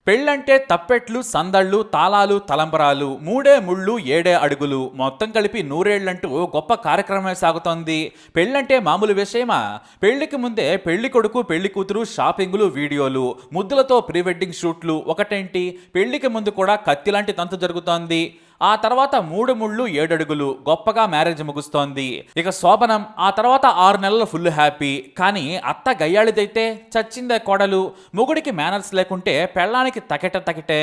పెళ్ళంటే తప్పెట్లు, సందళ్ళు, తాళాలు, తలంబరాలు, మూడే ముళ్ళు, ఏడే అడుగులు, మొత్తం కలిపి నూరేళ్లంటూ గొప్ప కార్యక్రమమే సాగుతోంది. పెళ్ళంటే మామూలు విషయమా? పెళ్లికి ముందే పెళ్లి కొడుకు, పెళ్లి కూతురు షాపింగులు, వీడియోలు, ముద్దులతో ప్రీ వెడ్డింగ్ షూట్లు ఒకటేంటి, పెళ్లికి ముందు కూడా కత్తిలాంటి తంతు జరుగుతోంది. ఆ తర్వాత 3 ముళ్ళు 7 అడుగులు గొప్పగా మ్యారేజ్ ముగుస్తోంది. ఇక శోభనం, ఆ తర్వాత 6 నెలలు ఫుల్ హ్యాపీ. కానీ అత్త గయ్యాళిదైతే చచ్చిందే కోడలు. మొగుడికి మేనర్స్ లేకుంటే పెళ్ళానికి తకిటే.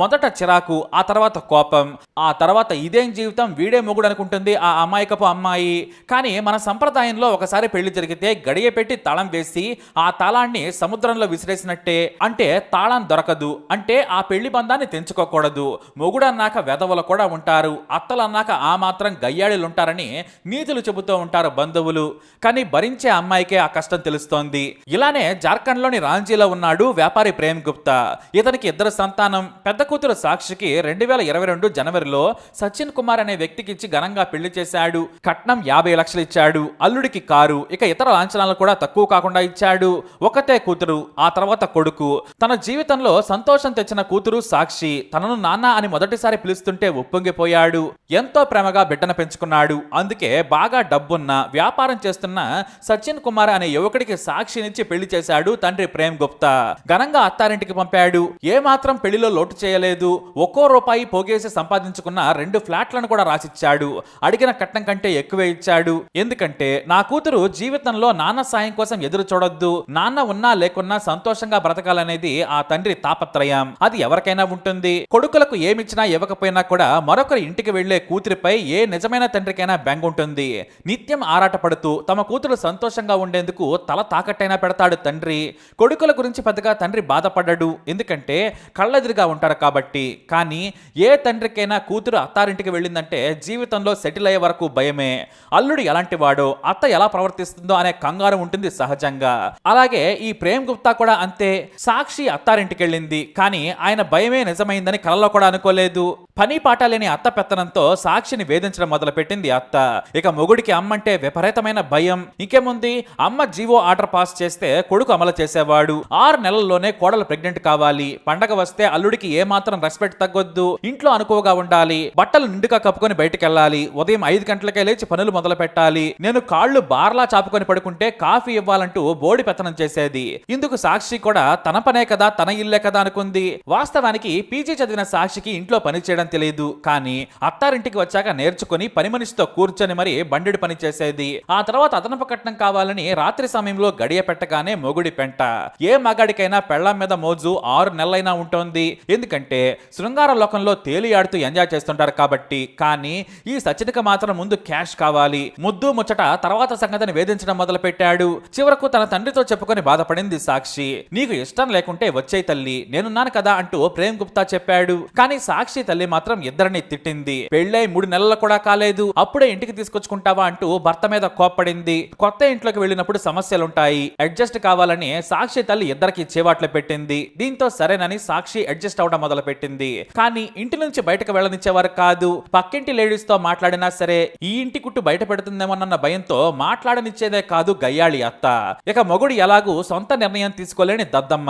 మొదట చిరాకు, ఆ తర్వాత కోపం, ఆ తర్వాత ఇదేం జీవితం, వీడే మొగుడు అనుకుంటుంది ఆ అమాయకపు అమ్మాయి. కానీ మన సంప్రదాయంలో ఒకసారి పెళ్లి జరిగితే గడియ పెట్టి తాళం వేసి ఆ తాళాన్ని సముద్రంలో విసిరేసినట్టే. అంటే తాళం దొరకదు అంటే ఆ పెళ్లి బంధాన్ని తెంచుకోకూడదు. మొగుడు అన్నాక వెధవల కూడా ఉంటారు, అత్తలన్నాక ఆ మాత్రం గయ్యాళిలుంటారని నీతులు చెబుతూ ఉంటారు బంధువులు. కానీ భరించే అమ్మాయికే ఆ కష్టం తెలుస్తోంది. ఇలానే జార్ఖండ్లోని రాంచీలో ఉన్నాడు వ్యాపారి ప్రేమ్ గుప్తా. ఇతనికి 2 సంతానం. పెద్ద కూతురు సాక్షికి 2022 జనవరిలో సచిన్ కుమార్ అనే వ్యక్తికి ఇచ్చి ఘనంగా పెళ్లి చేశాడు. కట్నం 50 లక్షలు ఇచ్చాడు. అల్లుడికి కారు, ఇక ఇతర లాంఛనాలు కూడా తక్కువ కాకుండా ఇచ్చాడు. ఒకతే కూతురు, ఆ తర్వాత కొడుకు. తన జీవితంలో సంతోషం తెచ్చిన కూతురు సాక్షి తనను నాన్న అని మొదటిసారి పిలుస్తుంటే ఉప్పొంగిపోయాడు. ఎంతో ప్రేమగా బిడ్డను పెంచుకున్నాడు. అందుకే బాగా డబ్బున్న వ్యాపారం చేస్తున్న సచిన్ కుమార్ అనే యువకుడికి సాక్షినిచ్చి పెళ్లి చేశాడు తండ్రి ప్రేమ్ గుప్తా. ఘనంగా అత్తారింటికి పంపాడు. ఏ మాత్రం పెళ్లిలో లోటు చేయలేదు. ఒక్కో రూపాయి పోగేసి సంపాదించుకున్న 2 ఫ్లాట్లను కూడా రాసిచ్చాడు. అడిగిన కట్నం కంటే ఎక్కువే ఇచ్చాడు. ఎందుకంటే నా కూతురు జీవితంలో నాన్న సాయం కోసం ఎదురు చూడొద్దు, నాన్న ఉన్నా లేకున్నా సంతోషంగా బ్రతకాలనేది ఆ తండ్రి తాపత్రయం. అది ఎవరికైనా ఉంటుంది. కొడుకులకు ఏమిచ్చినా ఇవ్వకపోయినా కూడా మరొకరి ఇంటికి వెళ్లే కూతురిపై ఏ నిజమైన తండ్రికైనా బెంగ ఉంటుంది. నిత్యం ఆరాటపడుతూ తమ కూతురు సంతోషంగా ఉండేందుకు తల తాకట్టైనా పెడతాడు తండ్రి. కొడుకుల గురించి పెద్దగా తండ్రి బాధపడ్డాడు, ఎందుకంటే కళ్ళెదురుగా ఉంటారు కాబట్టి. కానీ ఏ తండ్రికైనా కూతురు అత్తారింటికి వెళ్ళిందంటే జీవితంలో సెటిల్ అయ్యే వరకు భయమే. అల్లుడు ఎలాంటి వాడో, అత్త ఎలా ప్రవర్తిస్తుందో అనే కంగారు ఉంటుంది సహజంగా. అలాగే ఈ ప్రేమ్ గుప్తా కూడా అంతే. సాక్షి అత్తారింటికి వెళ్ళింది, కానీ ఆయన భయమే నిజమైందని కలలో కూడా అనుకోలేదు. పని పాట లేని అత్త పెత్తనంతో సాక్షిని వేధించడం మొదలుపెట్టింది అత్త. ఇక మొగుడికి అమ్మంటే విపరీతమైన భయం. ఇంకేముంది, అమ్మ జీవో ఆర్డర్ పాస్ చేస్తే కొడుకు అమలు చేసేవాడు. 6 నెలల్లోనే కోడలు ప్రెగ్నెంట్ కావాలి. పండగ వస్తే అల్లుడికి ఏమాత్రం రెస్పెక్ట్ తగ్గొద్దు. ఇంట్లో అనుకోగా ఉండాలి. బట్టలు నిండుగా కప్పుకొని బయటికి వెళ్ళాలి. ఉదయం 5 గంటలకే లేచి పనులు మొదలు పెట్టాలి. నేను కాళ్ళు బార్లా చాపుకొని పడుకుంటే కాఫీ ఇవ్వాలంటూ బోడి పెత్తనం చేసేది. ఇందుకు సాక్షి కూడా తన పనే కదా, తన ఇల్లే కదా అనుకుంది. వాస్తవానికి పీజీ చదివిన సాక్షికి ఇంట్లో పని చేయడం తెలియదు. కానీ అత్తారింటికి వచ్చాక నేర్చుకుని పని మనిషితో కూర్చొని మరి బండెడు పని చేసేది. ఆ తర్వాత అదనపు కట్నం కావాలని రాత్రి సమయంలో గడియ పెట్టగానే మొగుడి పెంట. ఏ మగాడికైనా పెళ్లాం మీద మోజు 6 నెలలైనా ఉంటుంది. ఎందుకంటే శృంగార లోకంలో తేలియాడుతూ ఎంజాయ్ చేస్తుంటారు కాబట్టి. కానీ ఈ సచిన్కి మాత్రం ముందు క్యాష్ కావాలి. ముద్దు ముచ్చట తర్వాత సంగతిని వేధించడం మొదలు పెట్టాడు. చివరకు తన తండ్రితో చెప్పుకొని బాధపడింది సాక్షి. నీకు ఇష్టం లేకుంటే వచ్చేయ్ తల్లి, నేనున్నాను కదా అంటూ ప్రేమ్ గుప్తా చెప్పాడు. కానీ సాక్షి తల్లి మాత్రం ఇద్దరిని తిట్టింది. పెళ్ళై 3 నెలలు కూడా కాలేదు, అప్పుడే ఇంటికి తీసుకొచ్చుకుంటావా అంటూ భర్త మీద కోప్పడింది. కొత్త ఇంట్లోకి వెళ్ళినప్పుడు సమస్యలుంటాయి, అడ్జస్ట్ కావాలని సాక్షి తల్లి ఇద్దరికి చేవాట్లు పెట్టింది. దీంతో సరేనని సాక్షి అడ్జస్ట్ అవడం మొదలు పెట్టింది. కానీ ఇంటి నుంచి బయటకు వెళ్ళనిచ్చేవారు కాదు. పక్కింటి లేడీస్ తో మాట్లాడినా సరే ఈ ఇంటి కుట్టు బయట పెడుతుందేమోనన్న భయంతో మాట్లాడనిచ్చేదే కాదు గయ్యాళి అత్త. ఇక మొగుడు ఎలాగూ సొంత నిర్ణయం తీసుకోలేని దద్దమ్మ.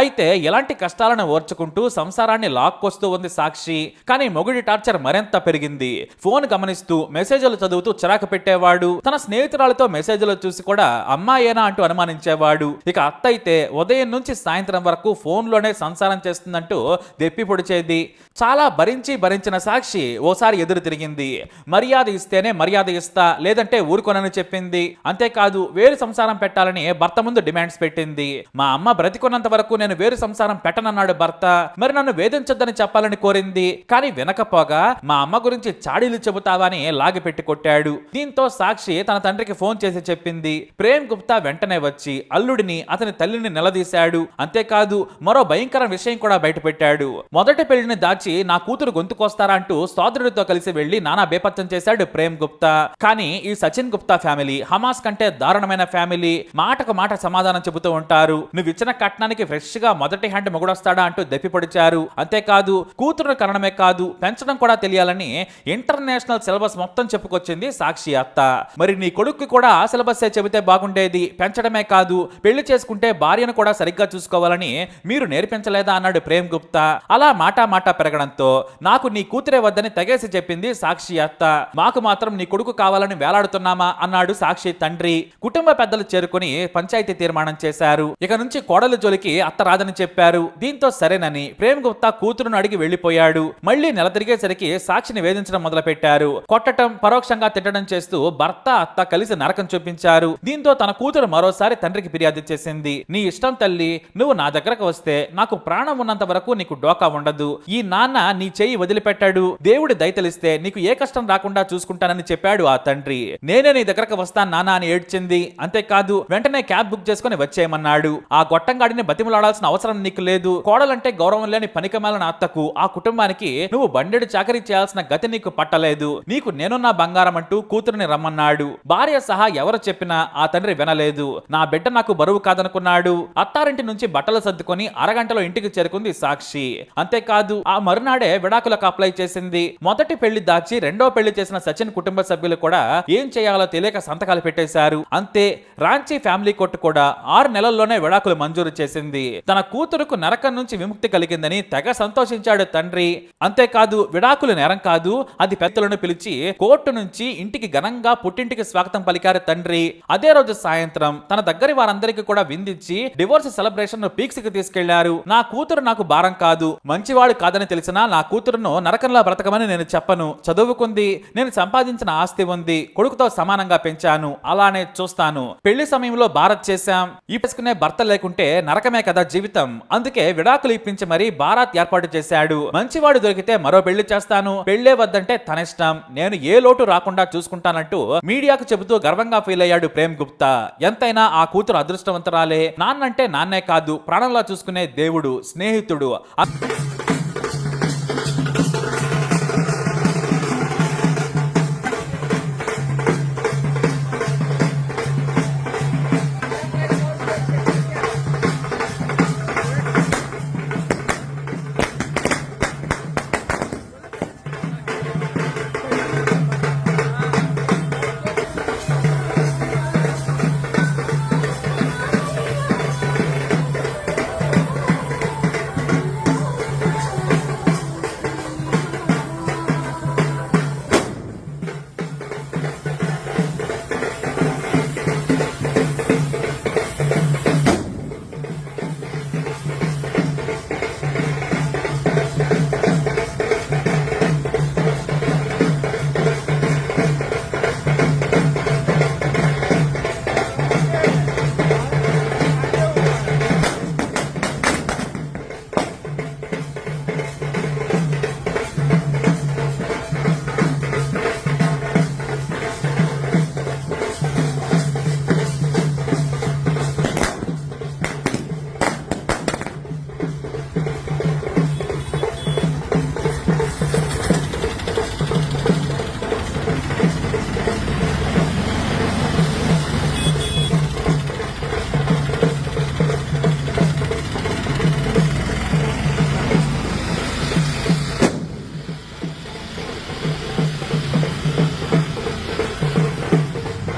అయితే ఇలాంటి కష్టాలను ఓర్చుకుంటూ సంసారాన్ని లాక్కొస్తూ ఉంది సాక్షి. కానీ మొగుడి టార్చర్ మరింత పెరిగింది. ఫోన్ గమనిస్తూ మెసేజ్లు చదువుతూ చిరాకు పెట్టేవాడు. తన స్నేహితురాలతో మెసేజ్లు చూసి కూడా అమ్మాయేనా అంటూ అనుమానించేవాడు. ఇక అత్త అయితే ఉదయం నుంచి సాయంత్రం వరకు ఫోన్ లోనే సంసారం చేస్తుందంటూ దెప్పి పొడిచేది. చాలా భరించిన సాక్షి ఓసారి ఎదురు తిరిగింది. మర్యాద ఇస్తేనే మర్యాద ఇస్తా, లేదంటే ఊరుకొనని చెప్పింది. అంతేకాదు వేరు సంసారం పెట్టాలని భర్త ముందు డిమాండ్స్ పెట్టింది. మా అమ్మ బ్రతికున్నంత వరకు నేను వేరు సంసారం పెట్టనన్నాడు భర్త. మరి నన్ను వేధించొద్దని చెప్పాలని కోరింది. కానీ వినకపోగా మా అమ్మ గురించి చాడీలు చెబుతావా అని లాగి పెట్టి కొట్టాడు. దీంతో సాక్షి తన తండ్రికి ఫోన్ చేసి చెప్పింది. ప్రేమ్ గుప్తా వెంటనే వచ్చి అల్లుడిని, అతని తల్లిని నిలదీశాడు. అంతేకాదు మరో భయంకర విషయం కూడా బయటపెట్టాడు. మొదటి పెళ్లిని దాచి నా కూతురు గొంతుకొస్తారా అంటూ సోదరుడితో కలిసి వెళ్లి నానా బేపత్యం చేశాడు ప్రేమ్ గుప్తా. కానీ ఈ సచిన్ గుప్తా ఫ్యామిలీ హమాస్ కంటే దారుణమైన ఫ్యామిలీ. మాటకు మాట సమాధానం చెబుతూ ఉంటారు. నువ్వు ఇచ్చిన కట్నానికి ఫ్రెష్ గా మొదటి హ్యాండ్ మొగుడొస్తాడా అంటూ దెప్పి పొడిచారు. అంతేకాదు కూతురు కరణమే కాదు కాదు పెంచడం కూడా తెలియాలని ఇంటర్నేషనల్ సిలబస్ మొత్తం చెప్పుకొచ్చింది సాక్షి అత్త. మరి నీ కొడుక్కి కూడా ఆ సిలబస్ చెబితే బాగుండేది, పెంచడమే కాదు పెళ్లి చేసుకుంటే భార్యను కూడా సరిగ్గా చూసుకోవాలని మీరు నేర్పించలేదా అన్నాడు ప్రేమ్ గుప్తా. అలా మాట పెరగడంతో నాకు నీ కూతురే వద్దని తెగేసి చెప్పింది సాక్షి అత్త. మాకు మాత్రం నీ కొడుకు కావాలని వేలాడుతున్నామా అన్నాడు సాక్షి తండ్రి. కుటుంబ పెద్దలు చేరుకుని పంచాయతీ తీర్మానం చేశారు. ఇక నుంచి కోడలు జోలికి అత్త రాదని చెప్పారు. దీంతో సరేనని ప్రేమ్ గుప్తా కూతురును అడిగి వెళ్లిపోయాడు. మళ్లీ నెల తిరిగేసరికి సాక్షిని వేధించడం మొదలు పెట్టారు. కొట్టడం, పరోక్షంగా తిట్టడం చేస్తూ భర్త అత్త కలిసి నరకం చూపించారు. దీంతో తన కూతురు మరోసారి తండ్రికి ఫిర్యాదు చేసింది. నీ ఇష్టం తల్లి, నువ్వు నా దగ్గరకు వస్తే నాకు ప్రాణం ఉన్నంత వరకు నీకు డోకా ఉండదు. ఈ నాన్న నీ చెయ్యి వదిలిపెట్టాడు. దేవుడి దయతలిస్తే నీకు ఏ కష్టం రాకుండా చూసుకుంటానని చెప్పాడు ఆ తండ్రి. నేనే నీ దగ్గరకు వస్తాను నాన్న అని ఏడ్చింది. అంతేకాదు వెంటనే క్యాబ్ బుక్ చేసుకుని వచ్చేయమన్నాడు. ఆ గొట్టంగాడిని బతిమలాడాల్సిన అవసరం నీకు లేదు. కోడలంటే గౌరవం లేని పనికిమాలిన అత్తకు, ఆ కుటుంబానికి నువ్వు బండెడు చాకరీ చేయాల్సిన గతి నీకు పట్టలేదు. నీకు నేనున్నా బంగారం అంటూ కూతురుని రమ్మన్నాడు. భార్య సహా ఎవరు చెప్పినా ఆ తండ్రి వినలేదు. నా బిడ్డ నాకు బరువు కాదనుకున్నాడు. అత్తారింటి నుంచి బట్టలు సర్దుకొని అరగంటలో ఇంటికి చేరుకుంది సాక్షి. అంతేకాదు ఆ మరునాడే విడాకులకు అప్లై చేసింది. మొదటి పెళ్లి దాచి రెండో పెళ్లి చేసిన సచిన్ కుటుంబ సభ్యులు కూడా ఏం చేయాలో తెలియక సంతకాలు పెట్టేశారు. అంతే, రాంచీ ఫ్యామిలీ కోర్టు కూడా 6 నెలల్లోనే విడాకులు మంజూరు చేసింది. తన కూతురుకు నరకం నుంచి విముక్తి కలిగిందని తెగ సంతోషించాడు తండ్రి. అంతేకాదు విడాకులు నేరం కాదు, అది పెద్దలను పిలిచి కోర్టు నుంచి ఇంటికి ఘనంగా పుట్టింటికి స్వాగతం పలికారు తండ్రి. అదే రోజు సాయంత్రం తన దగ్గరి వారందరికీ కూడా విందించి డివోర్స్ సెలబ్రేషన్ పీక్స్ కి తీసుకెళ్లారు. నా కూతురు నాకు భారం కాదు, మంచివాడు కాదని తెలిసినా నా కూతురును నరకంలో బ్రతకమని నేను చెప్పను. చదువుకుంది, నేను సంపాదించిన ఆస్తి ఉంది, కొడుకుతో సమానంగా పెంచాను, అలానే చూస్తాను. పెళ్లి సమయంలో భారత్ చేశాం, ఇప్పుకునే భర్త లేకుంటే నరకమే కదా జీవితం. అందుకే విడాకులు ఇప్పించి మరీ భారత్ ఏర్పాటు చేశాడు. మంచివాడు దొరికితే మరో పెళ్లి చేస్తాను, పెళ్లే వద్దంటే తన ఇష్టం, నేను ఏ లోటు రాకుండా చూసుకుంటానంటూ మీడియాకు చెబుతూ గర్వంగా ఫీల్ అయ్యాడు ప్రేమ్ గుప్తా. ఎంతైనా ఆ కూతురు అదృష్టవంతురాలే. నాన్నంటే నాన్నే కాదు, ప్రాణంలా చూసుకునే దేవుడు, స్నేహితుడు.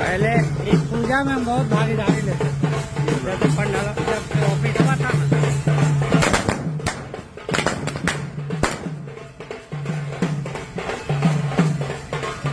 पहले इस पूजा में हम बहुत भारी लेते जैसे पंडाल